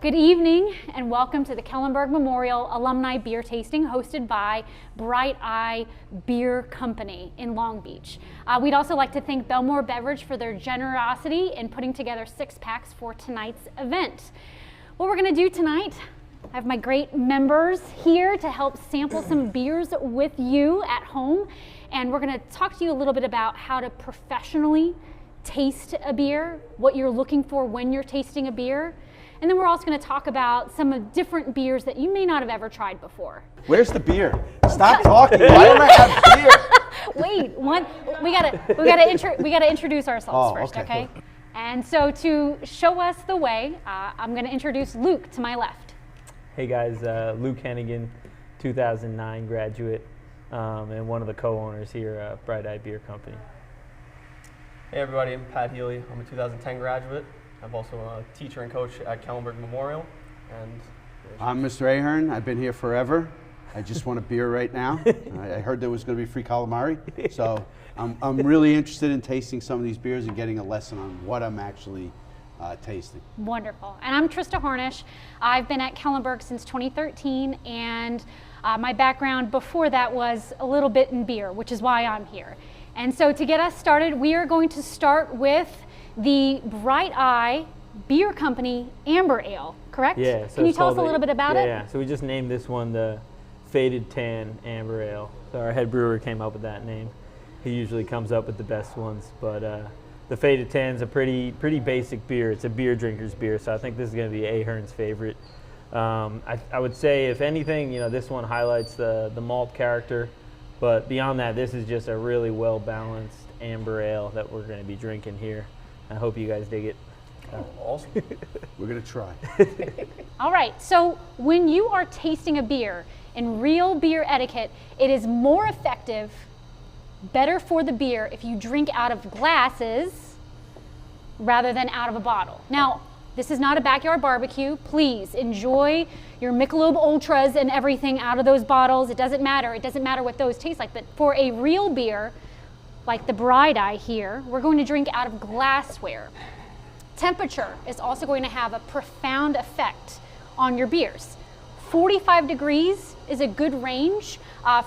Good evening and welcome to the Kellenberg Memorial Alumni Beer Tasting hosted by Bright Eye Beer Company in Long Beach. We'd also like to thank Bellmore Beverage for their generosity in putting together 6-packs for tonight's event. What we're going to do tonight, I have my great members here to help sample some beers with you at home, and we're going to talk to you a little bit about how to professionally taste a beer, what you're looking for when you're tasting a beer. And then we're also going to talk about some of different beers that you may not have ever tried before. Where's the beer? Stop talking. Why don't I have beer? Wait, we gotta introduce ourselves first, okay? And so to show us the way, I'm going to introduce Luke to my left. Hey guys, Luke Hennegan, 2009 graduate, and one of the co-owners here at Bright Eye Beer Company. Hey everybody, I'm Pat Healy. I'm a 2010 graduate. I'm also a teacher and coach at Kellenberg Memorial. And I'm Mr. Ahern. I've been here forever. I just want a beer right now. I heard there was going to be free calamari, so I'm really interested in tasting some of these beers and getting a lesson on what I'm actually tasting. Wonderful. And I'm Trista Harnisch. I've been at Kellenberg since 2013, and my background before that was a little bit in beer, which is why I'm here. And so to get us started, we are going to start with the Bright Eye Beer Company Amber Ale, correct? Yeah. So can you tell us a little bit about it? Yeah, so we just named this one the Faded Tan Amber Ale. So our head brewer came up with that name. He usually comes up with the best ones, but the Faded Tan is a pretty basic beer. It's a beer drinker's beer, so I think this is going to be Ahern's favorite. I would say, if anything, this one highlights the malt character, but beyond that, this is just a really well-balanced amber ale that we're going to be drinking here. I hope you guys dig it. awesome. We're going to try. All right, so when you are tasting a beer in real beer etiquette, it is more effective, better for the beer if you drink out of glasses rather than out of a bottle. Now, this is not a backyard barbecue. Please enjoy your Michelob Ultras and everything out of those bottles. It doesn't matter. It doesn't matter what those taste like. But for a real beer, like the Bright Eye here, we're going to drink out of glassware. Temperature is also going to have a profound effect on your beers. 45 degrees is a good range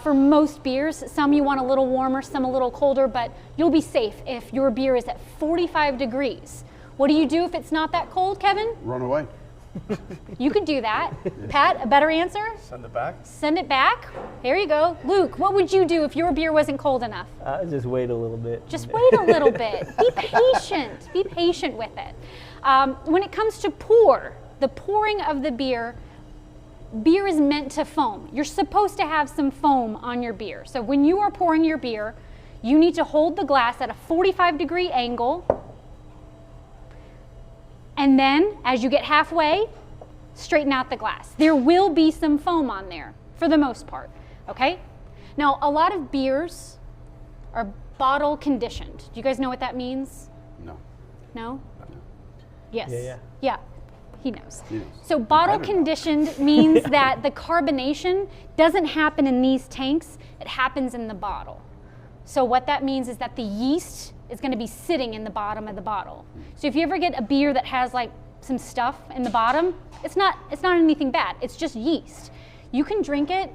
for most beers. Some you want a little warmer, some a little colder, but you'll be safe if your beer is at 45 degrees. What do you do if it's not that cold, Kevin? Run away. You could do that. Pat, a better answer? Send it back. Send it back. There you go. Luke, what would you do if your beer wasn't cold enough? Just wait a little bit. Just wait a little bit. Be patient. Be patient with it. When it comes to the pouring of the beer is meant to foam. You're supposed to have some foam on your beer. So when you are pouring your beer, you need to hold the glass at a 45-degree angle. And then, as you get halfway, straighten out the glass. There will be some foam on there, for the most part, okay? Now, a lot of beers are bottle conditioned. Do you guys know what that means? No. No? Yes. Yeah. He knows. He knows. So bottle conditioned means that the carbonation doesn't happen in these tanks, it happens in the bottle. So what that means is that the yeast is going to be sitting in the bottom of the bottle. So if you ever get a beer that has like some stuff in the bottom, it's not anything bad. It's just yeast. You can drink it.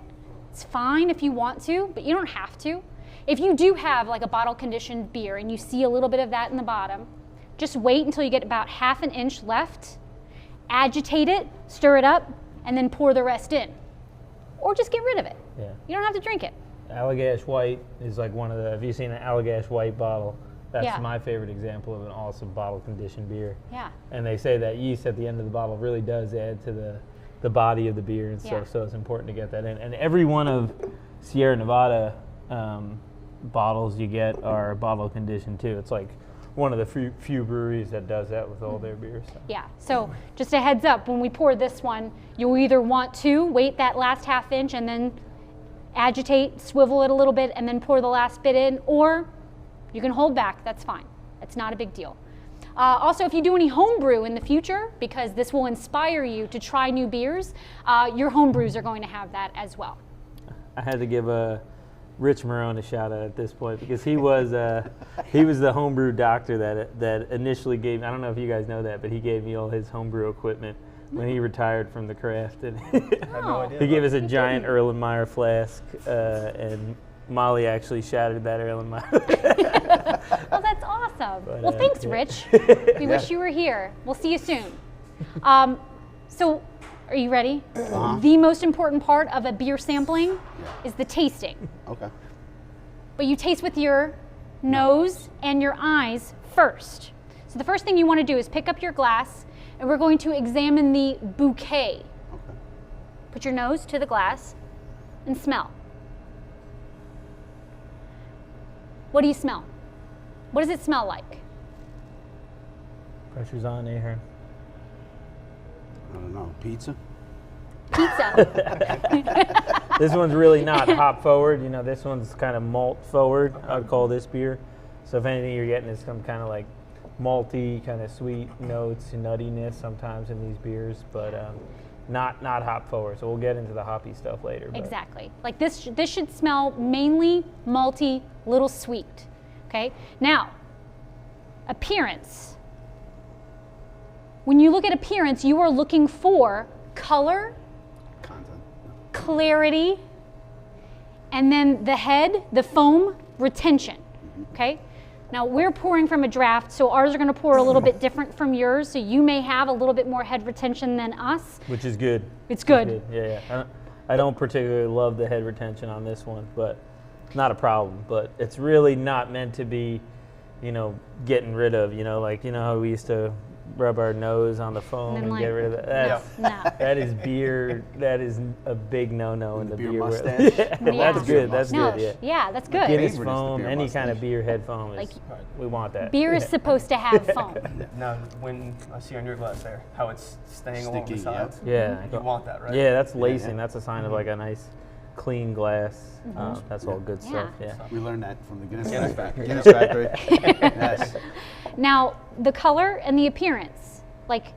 It's fine if you want to, but you don't have to. If you do have like a bottle conditioned beer and you see a little bit of that in the bottom, just wait until you get about half an inch left, agitate it, stir it up, and then pour the rest in. Or just get rid of it. Yeah. You don't have to drink it. Allagash White is like one of the, have you seen an Allagash White bottle? That's Yeah. my favorite example of an awesome bottle conditioned beer. Yeah. And they say that yeast at the end of the bottle really does add to the body of the beer and stuff, Yeah. so it's important to get that in. And every one of Sierra Nevada bottles you get are bottle conditioned too. It's like one of the few breweries that does that with all their beers. So. Yeah, so just a heads up, when we pour this one, you'll either want to wait that last half inch and then agitate, swivel it a little bit, and then pour the last bit in, or you can hold back, that's fine. It's not a big deal. Also, if you do any home brew in the future, because this will inspire you to try new beers, your home brews are going to have that as well. I had to give a Rich Marone a shout out at this point, because he was the homebrew doctor that initially gave. I don't know if you guys know that, but he gave me all his homebrew equipment when he retired from the craft, and I had no idea. he gave us a giant Erlenmeyer flask, and Molly actually shattered that Erlenmeyer. Well, that's awesome. But, Well, thanks, yeah. Rich. We wish you were here. We'll see you soon. So, are you ready? The most important part of a beer sampling is the tasting. Okay. But you taste with your nose and your eyes first. So the first thing you want to do is pick up your glass, and we're going to examine the bouquet. Okay. Put your nose to the glass and smell. What do you smell? What does it smell like? Pressure's on, Ahern. I don't know. Pizza? Pizza. This one's really not hop forward. You know, this one's kind of malt forward. I would call this beer. So if anything you're getting is some kind of like malty, kind of sweet notes and nuttiness sometimes in these beers, but not hop forward. So we'll get into the hoppy stuff later. But. Exactly. Like this should smell mainly malty, little sweet. Okay. Now, appearance. When you look at appearance, you are looking for color, Content. clarity, and then the head, the foam, retention. Okay? Now we're pouring from a draft, so ours are going to pour a little bit different from yours, so you may have a little bit more head retention than us. Which is good. It's good. Yeah. I don't particularly love the head retention on this one, but not a problem. But it's really not meant to be, getting rid of, like, how we used to rub our nose on the foam and get rid of that. No. That is beer. That is a big no-no in the beer beer world. mustache? Yeah, Yeah. that's good. That's No. good. Yeah. Yeah, that's good. Guinness Favorite is the foam, beer any kind of mustache. beer head foam is. Like, we want that. Beer is supposed to have foam. Now, when I see on your glass there, how it's staying along the Sticky, yeah. sides. Yeah. You want that, right? Yeah, that's lacing. yeah. That's a sign of like a nice, clean glass. That's all good stuff. Yeah. We learned that from the Guinness Guinness Factory. Guinness Factory. Yes. Now, the color and the appearance, like,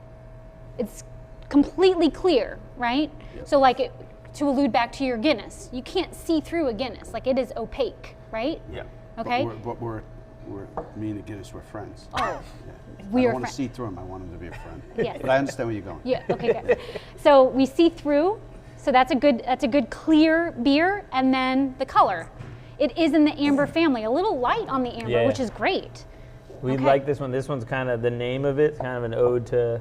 it's completely clear, right? So, like, to allude back to your Guinness, you can't see through a Guinness. Like, it is opaque, right? Yeah. Okay? But we're me and the Guinness, we're friends. Oh, Yeah. we I are don't want to friends. see through him. I want him to be a friend. Yes. But I understand where you're going. Yeah, okay, good. So we see through, so that's a good clear beer, and then the color. It is in the amber family, a little light on the amber, Yeah. which is great. We Okay. like this one. This one's kind of the name of it, kind of an ode to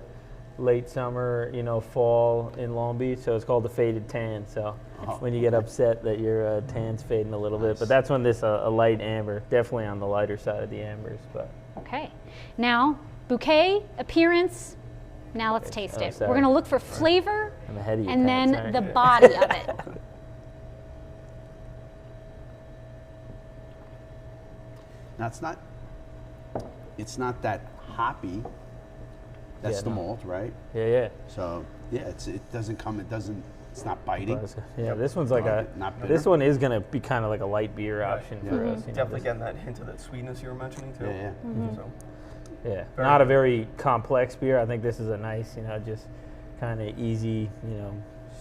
late summer, fall in Long Beach. So it's called the Faded Tan. So when you get upset that your tan's fading a little bit, but that's when this a light amber, definitely on the lighter side of the ambers. But Okay. Now, bouquet, appearance, now let's taste it. sorry. We're gonna look for flavor I'm ahead of you, and Pat, then sorry. the body of it. Now it's not that hoppy. That's Yeah, the no. malt, right? yeah. So yeah, it's not biting. Yeah, this one's like Not bitter. this one is gonna be kind of like a light beer option for us. Definitely getting that hint of that sweetness you were mentioning too. Yeah, yeah. So, Yeah, Very not a good. very complex beer. I think this is a nice, just kind of easy,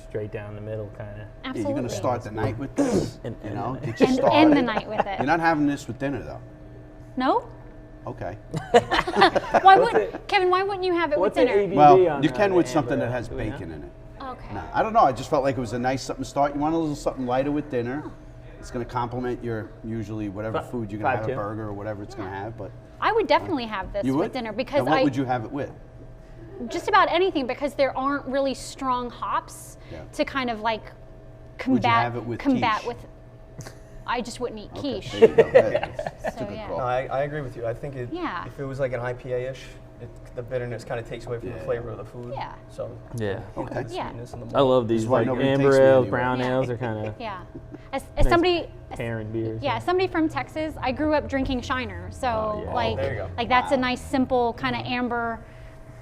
straight down the middle kind of. Yeah, Absolutely. you're gonna start the night with this. And- You know, and- get you and started. end the night with it. You're not having this with dinner though. No? Okay. Why wouldn't Kevin? Why wouldn't you have it What's with the dinner? ABV Well, on you can the with something amber that has ale? Do we know? bacon in it. Okay. No, I don't know. I just felt like it was a nice something to start. You want a little something lighter with dinner. It's going to complement your usually whatever food you're going to have, a 5-2. burger or whatever it's going to have. But I would definitely have this you would with dinner because and what would you have it with? just about anything because there aren't really strong hops Yeah. to kind of like Would you combat have it with combat quiche? with. I just wouldn't eat Okay, quiche. there you go. That's a So, good yeah. call. no, I agree with you. I think Yeah. if it was like an IPA-ish, the bitterness kind of takes away from the Yeah. flavor of the food. Yeah. So Yeah. Okay. the Yeah. sweetness and the I malt. love these is why like nobody amber takes me ales, anywhere. brown Yeah. ales are kind of Yeah. As somebody, pairing beers. yeah, somebody from Texas, I grew up drinking Shiner, so Oh, yeah. like, there you go. like that's a nice simple kind of amber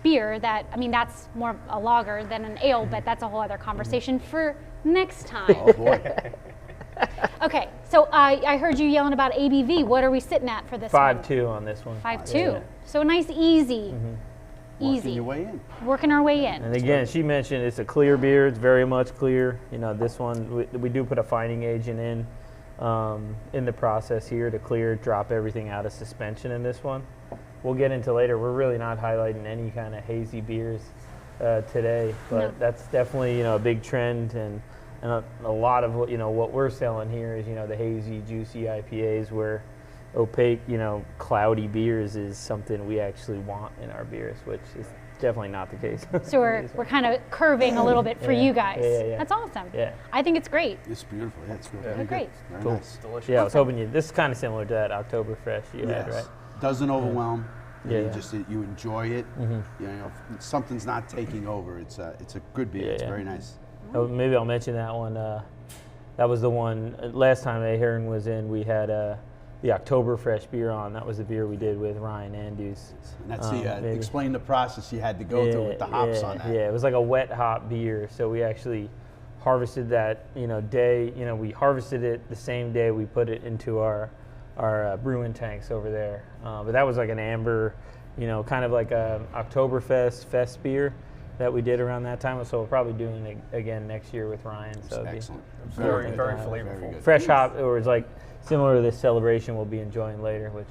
beer that I mean that's more a lager than an ale, but that's a whole other conversation for next time. Oh boy. Okay, so I heard you yelling about ABV. What are we sitting at for this 5.2 on this one. one? 5.2. Yeah. So a nice easy, Working easy, your way in. working our way in. And again, she mentioned it's a clear beer. It's very much clear. This one we do put a fining agent in. in the process here to clear, drop everything out of suspension in this one. We'll get into later. We're really not highlighting any kind of hazy beers today, but that's definitely a big trend, and a lot of what we're selling here is the hazy, juicy IPAs, where opaque, cloudy beers is something we actually want in our beers, which is definitely not the case. So we're kind of curving a little bit for you guys. Yeah. That's awesome. Yeah. I think it's great. It's beautiful. Yeah, it's really They're good. great. Very Cool. nice. Delicious. Yeah, I was hoping this is kind of similar to that Oktoberfest you had, right? Doesn't overwhelm. Yeah, You yeah. just you enjoy it. If something's not taking over. It's a good beer. It's very nice. Oh, maybe I'll mention that one. That was the one last time Aaron was in. We had the Oktoberfest beer on. That was the beer we did with Ryan Andrews. And that's explain the process you had to go through with the hops on that. Yeah, it was like a wet hop beer. So we actually harvested that day. We harvested it the same day we put it into our brewing tanks over there. But that was like an amber, kind of like a Oktoberfest fest beer that we did around that time. So we'll probably doing it again next year with Ryan. So Excellent. Very good. flavorful. Very good. fresh hop, or it's like similar to this celebration we'll be enjoying later, which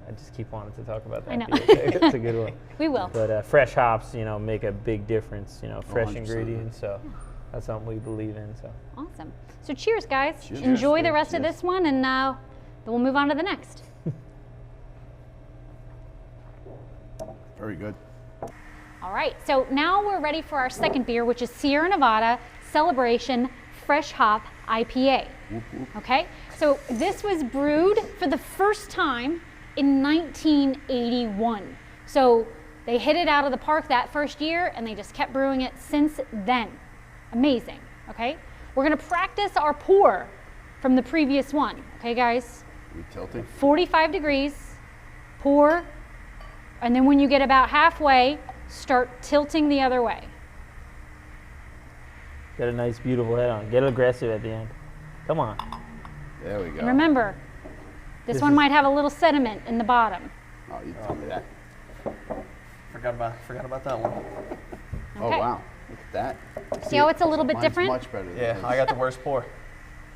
I just keep wanting to talk about that. I know. beer. It's a good one. We will. But fresh hops, make a big difference. Fresh 100%. ingredients. So that's something we believe in. So Awesome. So cheers, guys. Cheers. Enjoy the Cheers. rest of Cheers. this one, and then we'll move on to the next. Very good. All right, so now we're ready for our second beer, which is Sierra Nevada Celebration Fresh Hop IPA. Okay, so this was brewed for the first time in 1981. So they hit it out of the park that first year, and they just kept brewing it since then. Amazing, okay? We're gonna practice our pour from the previous one, okay, guys? We tilting. 45 degrees, pour, and then when you get about halfway, start tilting the other way. got a nice, beautiful head on. Get aggressive at the end. Come on. There we go. And remember, this one might have a little sediment in the bottom. Oh, you told me that. Forgot about that one. Oh, Okay. wow. Look at that. See how it's a little bit Mine's different? much better than Yeah, his. I got the worst pour.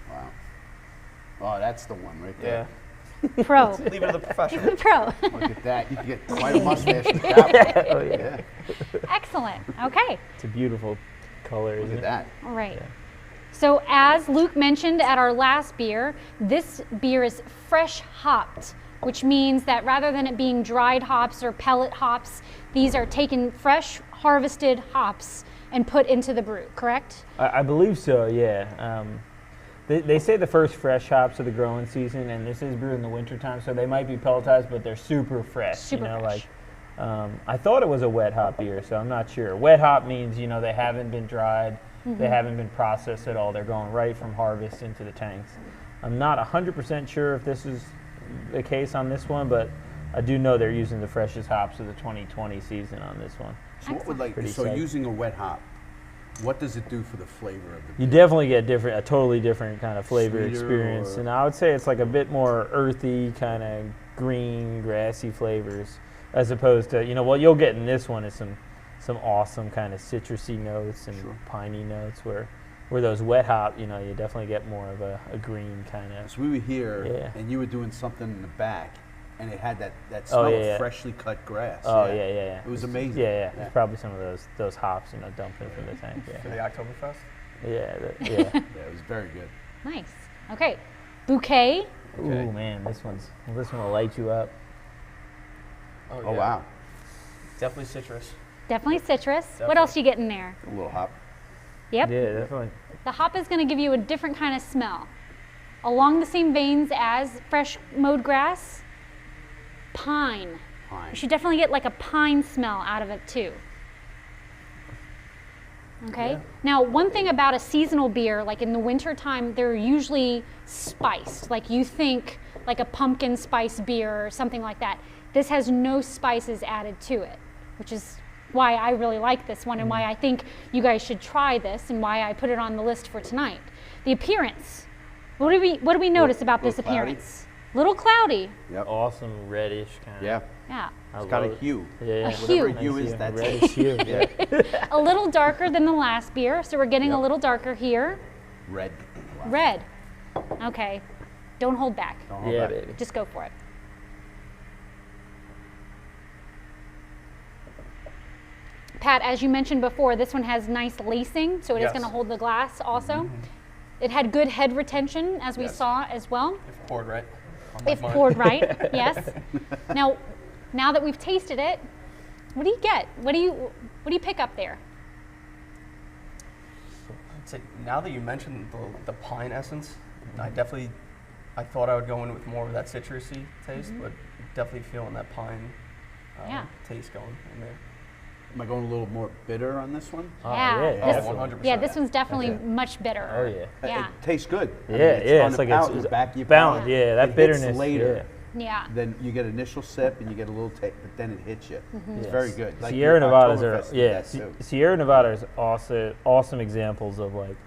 Wow. Oh, that's the one right there. Pro. Leave it to the professional. Pro. Look at that. You can get quite a mustache with that one. Oh, yeah. Excellent. Okay. It's a beautiful color, Look isn't at it? that. All right. So as Luke mentioned at our last beer, this beer is fresh hopped, which means that rather than it being dried hops or pellet hops, these are taken fresh harvested hops and put into the brew, correct? I believe so, yeah. They say the first fresh hops of the growing season, and this is brewed in the wintertime, so they might be pelletized, but they're super fresh. Super fresh. I thought it was a wet hop beer, so I'm not sure. Wet hop means, they haven't been dried, they haven't been processed at all. They're going right from harvest into the tanks. I'm not 100% sure if this is the case on this one, but I do know they're using the freshest hops of the 2020 season on this one. So what would Pretty so sick. using a wet hop, what does it do for the flavor of the beer? You definitely get a totally different kind of flavor Sweeter, experience, or- and I would say it's like a bit more earthy, kind of green, grassy flavors, as opposed to what you'll get in this one is some awesome kind of citrusy notes and piney notes, where those wet hop, you definitely get more of a green kind of. So we were here, Yeah. and you were doing something in the back, and it had that smell yeah, of yeah. freshly cut grass. Oh yeah. It was amazing. Yeah. There's probably some of those hops, dumping from the tank. For the Yeah. Oktoberfest. Yeah. Yeah, it was very good. Nice. Okay. Bouquet. Ooh man, this one will light you up. Oh, Oh, yeah. wow. Definitely citrus. Definitely citrus. What Definitely. else you get in there? A little hop. Yep. Yeah, definitely. The hop is going to give you a different kind of smell. Along the same veins as fresh mowed grass, pine. Pine. You should definitely get like a pine smell out of it too. Okay. Yeah. Now, one thing about a seasonal beer, like in the winter time, they're usually spiced. Like you think like a pumpkin spice beer or something like that. This has no spices added to it, which is why I really like this one and why I think you guys should try this and why I put it on the list for tonight. The appearance. What do we notice about this little cloudy. appearance? Little cloudy. Yep. Awesome reddish kind of. Yeah. Yeah. I It's got a love it. hue. Yeah. hue. Whatever hue is, Nice that's reddish hue. Yeah. A little darker than the last beer, so we're getting a Yep. little darker here. red. Wow. Red. Okay. Don't hold back. Don't hold Yeah, back. baby. Just go for it. Pat, as you mentioned before, this one has nice lacing, so it is Yes. going to hold the glass also. It had good head retention, as we Yes. saw as well. If poured right. unlike If mine. poured right, yes. Now that we've tasted it, what do you get? What do you pick up there? I'd say now that you mentioned the pine essence, I thought I would go in with more of that citrusy taste, but definitely feeling that pine Yeah. taste going in there. Am I going a little more bitter on this one? Oh, Yeah, yeah, this- definitely. 100%. Yeah, this one's definitely Okay. much bitter. Oh yeah. Yeah. It tastes good. I mean, Yeah, yeah. on It's the like palate, it's the back of your balanced. palate. Yeah, that It hits bitterness. later. Yeah. Then you get initial sip and you get a little taste, but then it hits you. It's Yes. very good. Like Sierra your Nevadas are Oktoberfest did that too. Sierra Nevada is awesome examples of like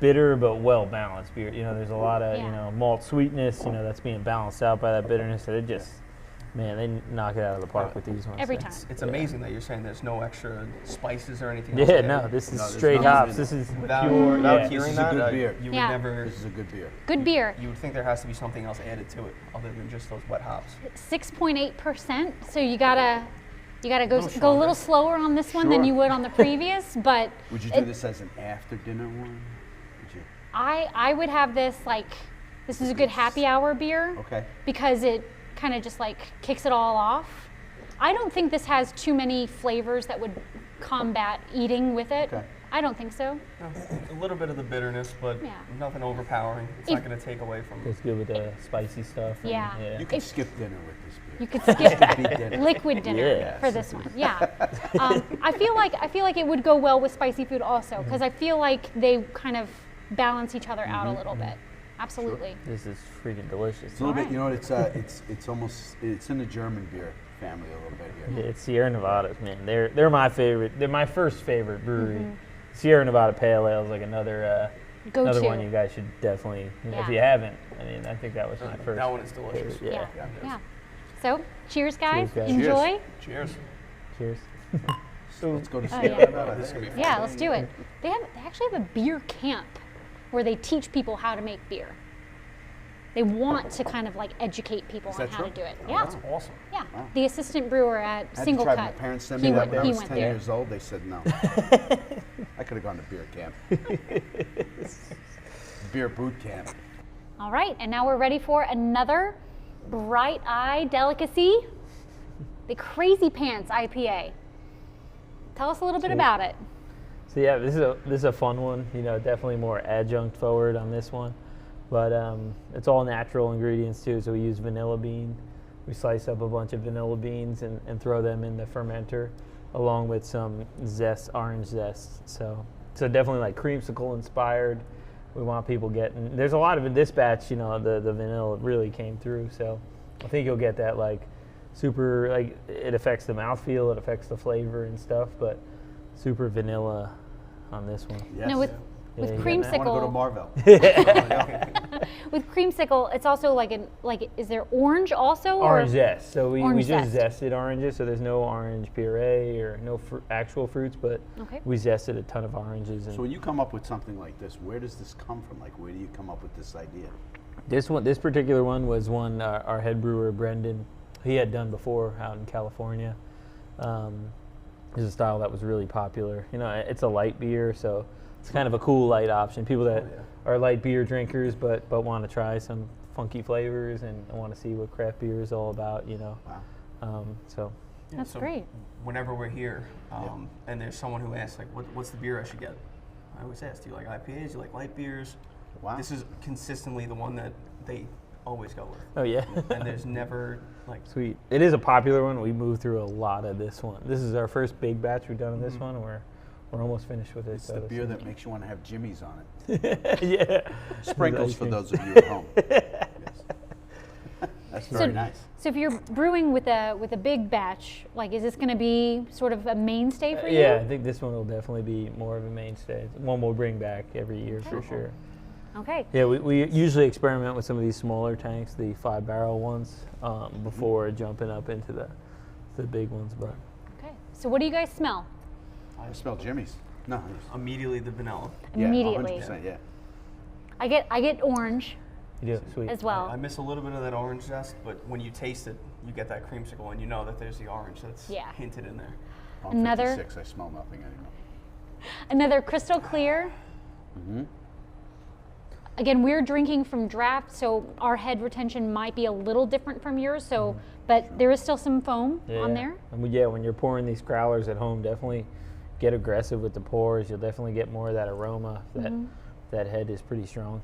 bitter but well balanced beer. You know, there's a lot of Yeah. malt sweetness. You know, that's being balanced out by that bitterness. So it just, man, they knock it out of the park with these ones. Every So time. It's Yeah. amazing that you're saying there's no extra spices or anything else. Yeah, added. no, this is No, there's straight nothing hops. in This it. is Without pure. hearing This is a that, good beer. you Yeah. would never. This is a good beer. Good beer. You would think there has to be something else added to it other than just those wet hops. 6.8%. So you gotta go little go a stronger. little slower on this one than Sure. you would on the previous. But Would you do it- this as an after dinner one? Would you? I would have this this is a good happy hour beer Okay. because it kind of just kicks it all off. I don't think this has too many flavors that would combat eating with it. Okay. I don't think so. A little bit of the bitterness, but Yeah. nothing overpowering. It's If- not going to take away from. It's good with the spicy stuff. and- Yeah. You can If- skip dinner with this beer. You could skip Beat dinner. liquid dinner Yeah. for this one. Yeah. I feel like it would go well with spicy food also because I feel like they kind of balance each other out a little bit. Absolutely. This is freaking delicious. It's a little bit, Alright. you know what, it's almost, it's in the German beer family a little bit here. Yeah, it's Sierra Nevadas, man. They're my favorite. They're my first favorite brewery. Sierra Nevada Pale Ale is like another Go-to. one you guys should definitely, if Yeah. you haven't. I mean, I think that was my first. That one is delicious. favorite. Yeah. Yeah. Yeah. So, cheers, guys. Cheers, guys. Enjoy. Cheers. Cheers. So let's go to Oh, Sierra yeah. Nevada. This is gonna be fun. Yeah, let's do it. They actually have a beer camp where they teach people how to make beer. They want to kind of educate people Is on that how true? to do it. Oh, Yeah. That's awesome. Yeah. The assistant brewer at I had to Single try. Cut. My parents sent he me that went, when I he was went 10 there. years old. They said no. I could have gone to beer camp. Beer boot camp. All right, and now we're ready for another bright eye delicacy, the Crazy Pants IPA. Tell us a little bit about it. So yeah, this is a fun one. You know, definitely more adjunct forward on this one, but it's all natural ingredients too. So we use vanilla bean. We slice up a bunch of vanilla beans and throw them in the fermenter, along with some zest, orange zest. So definitely like creamsicle inspired. We want people getting. There's a lot of in this batch. You know, the vanilla really came through. So I think you'll get that super it affects the mouthfeel, it affects the flavor and stuff, but super vanilla on this one. Yes. No, with Yeah, you get that. I want to go to creamsicle, Marvell. with creamsicle, it's also is there orange also? or- Orange zest. So we Orange just zest. zested oranges, so there's no orange puree or no actual fruits, but Okay. we zested a ton of oranges. And So when you come up with something like this, where does this come from? Where do you come up with this idea? this particular one was one our head brewer Brendan, he had done before out in California. It's a style that was really popular. You know, it's a light beer, so it's kind of a cool light option. People that are light beer drinkers but want to try some funky flavors and want to see what craft beer is all about. You know, Wow. so. Yeah, That's so great. Whenever we're here, and there's someone who asks what's the beer I should get? I always ask, do you like IPAs? Do you like light beers? Wow. This is consistently the one that they always go with, Oh yeah. and there's never Sweet. It is a popular one. We moved through a lot of this one. This is our first big batch we've done of this one. We're almost finished with it. It's the beer that makes you want to have Jimmy's on it. yeah. Sprinkles Nice for thing. those of you at home. Yes. That's very nice. So if you're brewing with a big batch, is this going to be sort of a mainstay for you? Yeah, I think this one will definitely be more of a mainstay. It's one we'll bring back every year for sure. Okay. Yeah, we usually experiment with some of these smaller tanks, the 5-barrel ones, before jumping up into the big ones. But Okay. So what do you guys smell? I smell Jimmy's. No. immediately the vanilla. Yeah, Immediately. 100%, yeah. I get orange. You do, sweet. as well. I miss a little bit of that orange zest, but when you taste it, you get that creamsicle, and you know that there's the orange that's hinted in there. I'm Another- 56, I smell nothing anymore. Another crystal clear. Again, we're drinking from draft, so our head retention might be a little different from yours. So, but there is still some foam on there. And when you're pouring these growlers at home, definitely get aggressive with the pours. You'll definitely get more of that aroma. That head is pretty strong.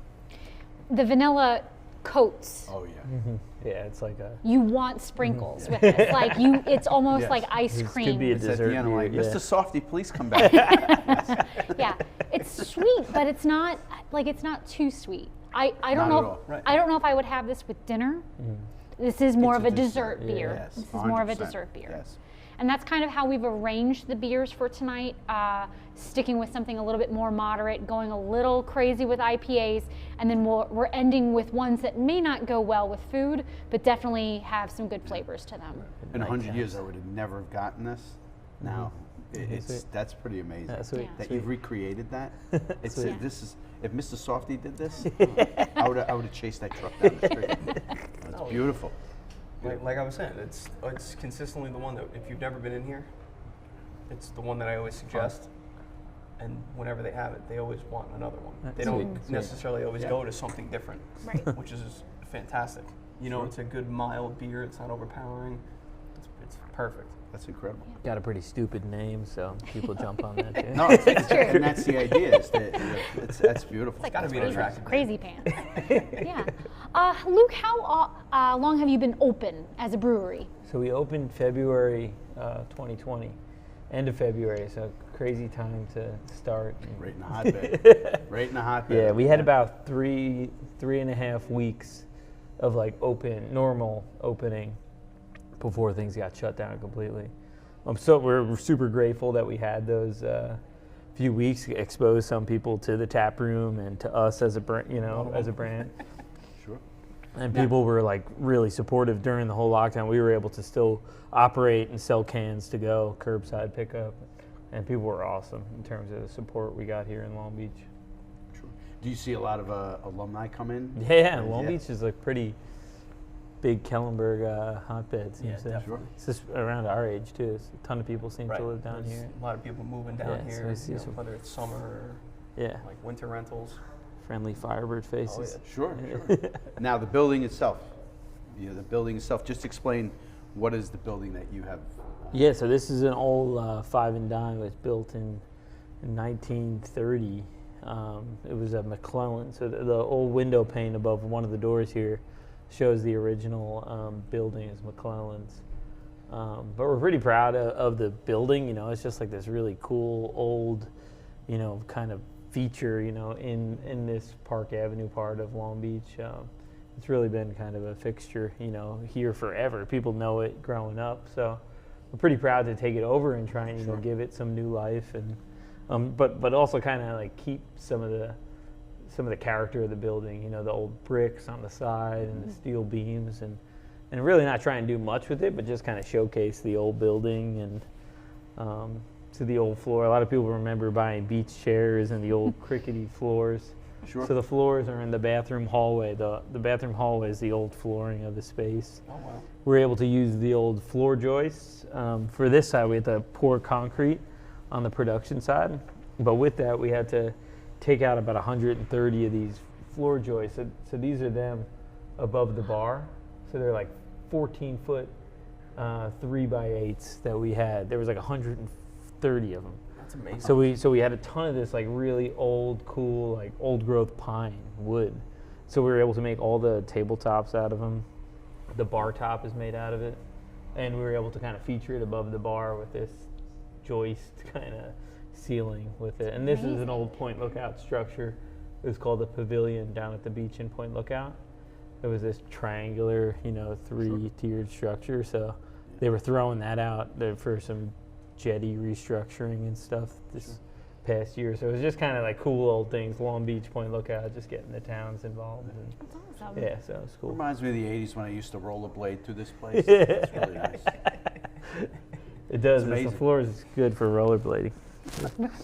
The vanilla coats. Oh yeah. Yeah, it's like a. You want sprinkles with it. Like it's almost Yes. like ice This cream. could be a It's at dessert the end, I'm like, beer, Mr. Softy, please come back. Yeah, it's sweet, but it's not too sweet. I don't Not know. at all. Right. I don't know if I would have this with dinner. This is more It's of a a dessert, dessert beer. yes, This is more of a 100%, dessert beer. yes. And that's kind of how we've arranged the beers for tonight, sticking with something a little bit more moderate, going a little crazy with IPAs, and then we're ending with ones that may not go well with food, but definitely have some good flavors to them. In 100 years, I would have never have gotten this. Now, that's pretty amazing. Yeah, sweet. That you've recreated that. It's Sweet. this is if Mr. Softy did this, I would have chased that truck down the street. It's beautiful. Like I was saying, it's consistently the one that if you've never been in here, it's the one that I always suggest. And whenever they have it, they always want another one. That's They don't sweet. necessarily always go to something different, Right. which is fantastic. You know, it's a good mild beer. It's not overpowering. It's perfect. That's incredible. Got a pretty stupid name, so people jump on that too. No, and that's the idea. That's beautiful. It's Gotta be an attractive crazy pants. Yeah. Luke, how long have you been open as a brewery? So we opened February 2020, end of February, so crazy time to start. Right in the hotbed. Right in the hotbed. Yeah, we had about three and a half weeks of like normal opening before things got shut down completely. So we're super grateful that we had those few weeks expose some people to the tap room and to us as a as a brand. Sure. And people were like really supportive during the whole lockdown. We were able to still operate and sell cans to go, curbside pickup, and people were awesome in terms of the support we got here in Long Beach. Sure. Do you see a lot of alumni come in? Yeah, Long Beach is like pretty big Kellenberg hotbed. Seems to. Sure. It's just around our age too. It's a ton of people seem to live down There's here. a lot of people moving down Yeah, so here, I see some- whether it's summer or Yeah, like winter rentals. friendly Firebird faces. Sure. Now the building itself. The building itself. Just explain what is the building that you have. Yeah, so this is an old five and dime. It was built in 1930. It was a McClellan. So the old window pane above one of the doors here shows the original building as McClellan's. But we're pretty proud of the building. It's just like this really cool old, kind of feature, in this Park Avenue part of Long Beach. It's really been kind of a fixture, here forever. People know it growing up, so we're pretty proud to take it over and try and give it some new life, and but also kind of like keep some of the character of the building. The old bricks on the side and the steel beams, and really not try and do much with it, but just kind of showcase the old building and to the old floor. A lot of people remember buying beach chairs and the old crickety floors. Sure. So the floors are in the bathroom hallway. The bathroom hallway is the old flooring of the space. Oh wow. We're able to use the old floor joists. For this side, we had to pour concrete on the production side. But with that, we had to take out about 130 of these floor joists. So these are them above the bar. So they're like 14-foot 3x8s that we had. There was like 130 of them. That's amazing. So we had a ton of this like really old, cool, like old growth pine wood. So we were able to make all the tabletops out of them. The bar top is made out of it, and we were able to kind of feature it above the bar with this joist kind of ceiling with it. And this is an old Point Lookout structure. It was called the Pavilion down at the beach in Point Lookout. It was this triangular, three-tiered structure. So they were throwing that out there for some jetty restructuring and stuff this past year. So it was just kind of like cool old things. Long Beach, Point Lookout, just getting the towns involved. And That's awesome. yeah, so it's cool. Reminds me of the 80s when I used to rollerblade through this place. It's really nice. It does. It's amazing. The floor is good for rollerblading.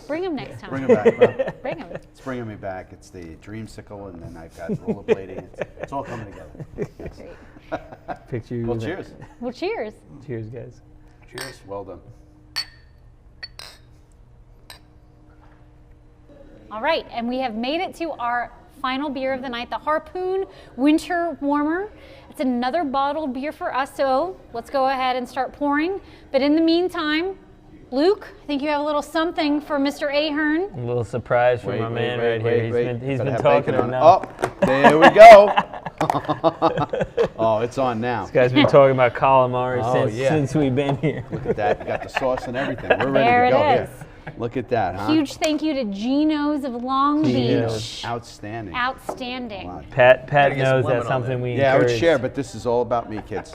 Bring them next time. Bring them back. Well, Bring them. it's bringing me back. It's the dreamsicle, and then I've got rollerblading. It's all coming together. Yes. Great. Picture. Well, cheers. Well, cheers. Cheers, guys. Cheers. Well done. All right, and we have made it to our final beer of the night, the Harpoon Winter Warmer. It's another bottled beer for us, so let's go ahead and start pouring. But in the meantime, Luke, I think you have a little something for Mr. Ahern. A little surprise from my man right here. He's been talking enough. Oh, there we go. Oh, it's on now. This guy's been talking about calamari Oh, since we've been here. Look at that. You got the sauce and everything. We're ready There to go it is. here. Look at that, huh? Huge thank you to Geno's of Long Geno's. Beach. Outstanding. Outstanding. Wow. Pat Gotta get some knows lemon that's on something there. we Yeah, I would encourage. share, but this is all about me, kids.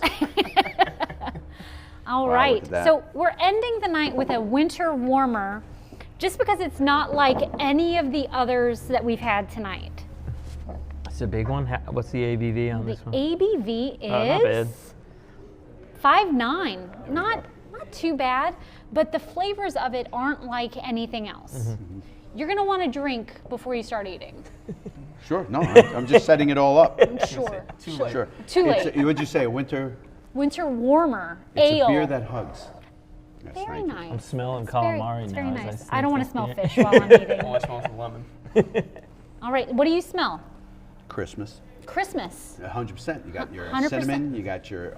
All Wow, right, look at that. so we're ending the night with a winter warmer, just because it's not like any of the others that we've had tonight. It's a big one. What's the ABV on The this one? ABV not bad. is 5.9. Not too bad, but the flavors of it aren't like anything else. Mm-hmm. You're gonna want to drink before you start eating. Sure. No, I'm just setting it all up. Sure. Too late. Sure. Too late. What'd you say? A winter? Winter warmer It's ale. a beer that hugs. Yes, Very thank you. nice. I'm smelling It's very- calamari it's now. very as nice. sip I don't want to this smell beer. fish while I'm eating. All I smell is the lemon. All right, what do you smell? Christmas. Christmas. 100%. You got your 100%. cinnamon. You got your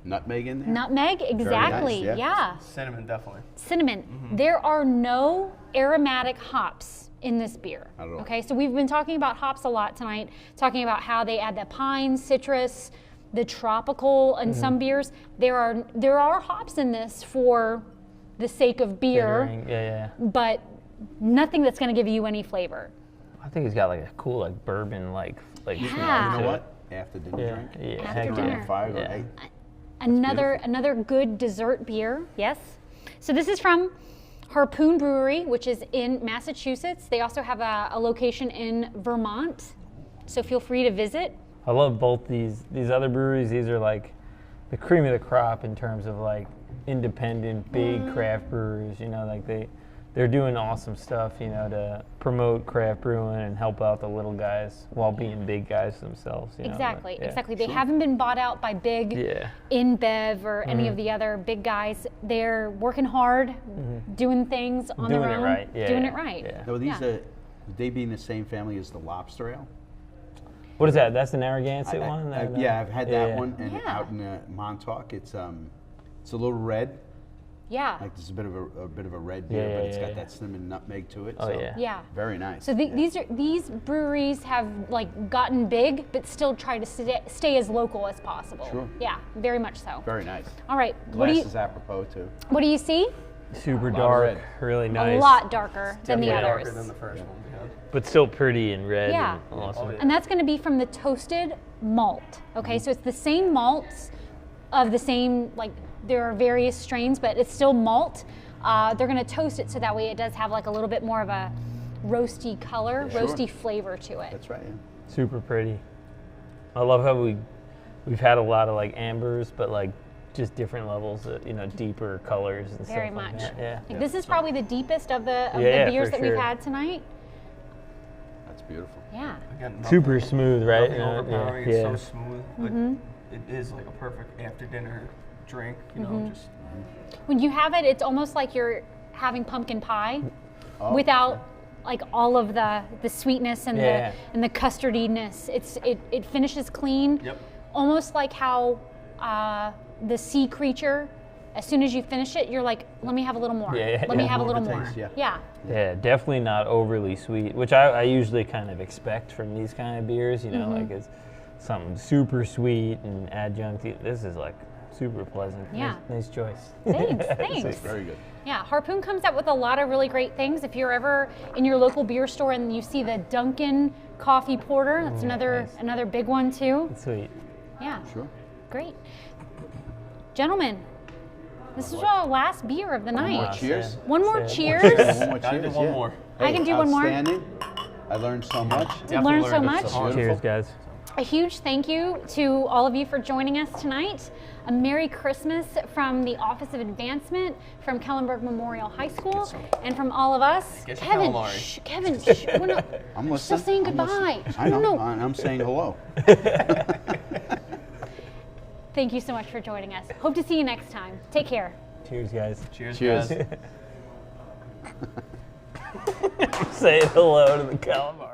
nutmeg in there. Nutmeg, exactly. yeah. Yeah. Cinnamon, definitely. Cinnamon. There are no aromatic hops in this beer. Not at all. Okay, so we've been talking about hops a lot tonight, talking about how they add the pine, citrus, the tropical in some beers. There are hops in this for the sake of beer, Bittering. Yeah. but nothing that's going to give you any flavor. I think he's got like a cool like bourbon like Yeah. You smell to know it. what? After dinner Yeah. drink. Yeah. After heck dinner. yeah. Fire. Yeah. Hey, Another good dessert beer, yes. So this is from Harpoon Brewery, which is in Massachusetts. They also have a location in Vermont, so feel free to visit. I love both these other breweries. These are like the cream of the crop in terms of like independent big craft brewers. You know, like they're doing awesome stuff. You know, to promote craft brewing and help out the little guys while being big guys themselves. You know, Exactly, but, yeah. exactly. They haven't been bought out by big Yeah. InBev or any of the other big guys. They're working hard, doing things on Doing their it own, right. Yeah. doing it right. Yeah. Now, these Yeah. would they be in the same family as the lobster ale? What is that? That's the Narragansett one. Yeah, I've had that Yeah. one, and Yeah. out in Montauk, it's a little red. Yeah. Like there's a bit of a red beer, Yeah, but it's yeah, got yeah. that cinnamon nutmeg to it. Oh, so yeah. Yeah. Very nice. So Yeah. these breweries have like gotten big, but still try to stay as local as possible. Sure. Yeah, very much so. Very nice. All right, Glass is apropos too. what do you see? Super of dark, red. really nice. A lot darker than the Definitely others. darker than the first one we had. But still pretty and red. Yeah. And awesome. Oh, yeah. And that's going to be from the toasted malt. Okay, so it's the same malts of the same, like there are various strains, but it's still malt. They're going to toast it so that way it does have like a little bit more of a roasty color, Sure. roasty flavor to it. That's right. Yeah. Super pretty. I love how we've had a lot of like ambers, but like just different levels, of, you know, deeper colors and Very stuff like much. that. Yeah. Like, this is probably the deepest of the Yeah, beers for that we've sure. had tonight. That's beautiful. Yeah. Again, Super smooth, right? Nothing overpowering. Yeah. It's so smooth. But it is like a perfect after dinner drink. You know, just When you have it, it's almost like you're having pumpkin pie Oh, without like all of the sweetness and Yeah. the custardiness. It finishes clean. Yep. Almost like how the sea creature, as soon as you finish it, you're like, let me have a little more. Yeah, Let me yeah. have a More little of a more. taste, yeah. Yeah. Yeah, definitely not overly sweet, which I usually kind of expect from these kind of beers, you know, like it's something super sweet and adjunct. This is like super pleasant. Yeah. Nice choice. Thanks. Thanks. Very good. Yeah, Harpoon comes up with a lot of really great things. If you're ever in your local beer store and you see the Dunkin' Coffee Porter, that's another big one too. Sweet. Yeah, Sure. great. Gentlemen, this is our last beer of the night. more Cheers. One more That's it. cheers. One more Gotta do cheers. one yeah. more. I can do one more. Outstanding. I learned so much. Learned so much. Beautiful. Cheers, guys. A huge thank you to all of you for joining us tonight. A Merry Christmas from the Office of Advancement, from Kellenberg Memorial High School, and from all of us. Get your Kevin, calamari. shh, Kevin, shh, we're not, I'm we're still listening. saying I'm goodbye. listening. I know. No. I'm saying hello. Thank you so much for joining us. Hope to see you next time. Take care. Cheers, guys. Cheers, Cheers. guys. Say hello to the calamari.